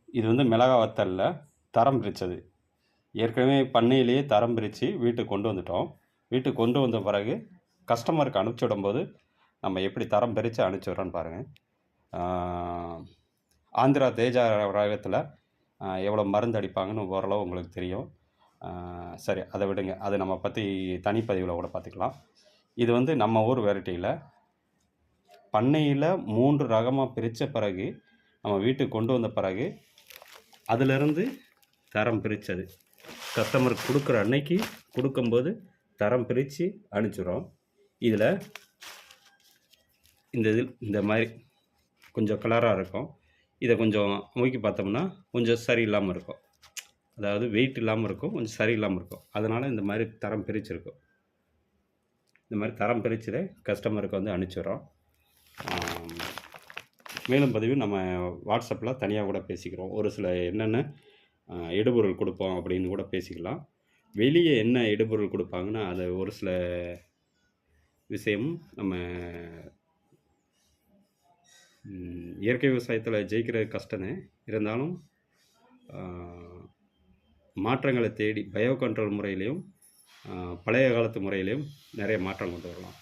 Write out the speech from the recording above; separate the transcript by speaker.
Speaker 1: இது வந்து மிளகா வத்தலில் தரம் பிரித்தது. ஏற்கனவே பண்ணையிலேயே தரம் பிரித்து வீட்டுக்கு கொண்டு வந்துட்டோம். வீட்டுக்கு கொண்டு வந்த பிறகு கஸ்டமருக்கு அனுப்பிச்சி விடும்போது நம்ம எப்படி தரம் பிரித்து அனுப்பிச்சி விட்றோன்னு பாருங்கள். ஆந்திரா தேஜா ரகத்தில் எவ்வளோ மருந்து அடிப்பாங்கன்னு ஓரளவு உங்களுக்கு தெரியும். சரி, அதை விடுங்க. அது நம்ம பற்றி தனிப்பதிவில் கூட பார்த்துக்கலாம். இது வந்து நம்ம ஊர் வெரைட்டியில் பண்ணையில் 3 ரகமாக பிரித்த பிறகு நம்ம வீட்டுக்கு கொண்டு வந்த பிறகு அதிலிருந்து தரம் பிரித்தது. கஸ்டமருக்கு கொடுக்குற அன்னைக்கு கொடுக்கும்போது தரம் பிரித்து அனுப்பிச்சிடுறோம். இதில் இந்த மாதிரி கொஞ்சம் கலராக இருக்கும். இதை கொஞ்சம் நோக்கி பார்த்தோம்னா கொஞ்சம் சரியில்லாமல் இருக்கும். அதாவது வெயிட் இல்லாமல் இருக்கும், கொஞ்சம் சரியில்லாமல் இருக்கும். அதனால் இந்த மாதிரி தரம் பிரிச்சிருக்கும். இந்த மாதிரி தரம் பிரிச்சதை கஸ்டமருக்கு வந்து அனுப்பிச்சிடுறோம். மேலும் பதிவு நம்ம வாட்ஸ்அப்பில் தனியாக கூட பேசிக்கிறோம். ஒரு சில என்னென்ன இடுபொருள் கொடுப்போம் அப்படின்னு கூட பேசிக்கலாம். வெளியே என்ன இடுபொருள் கொடுப்பாங்கன்னா அது ஒரு சில விஷயமும் நம்ம இயற்கை விவசாயத்தில் ஜெயிக்கிறது கஷ்டமே. இருந்தாலும் மாற்றங்களை தேடி பயோ கண்ட்ரோல் முறையிலையும் பழைய காலத்து முறையிலையும் நிறைய மாற்றம் கொண்டு வரலாம்.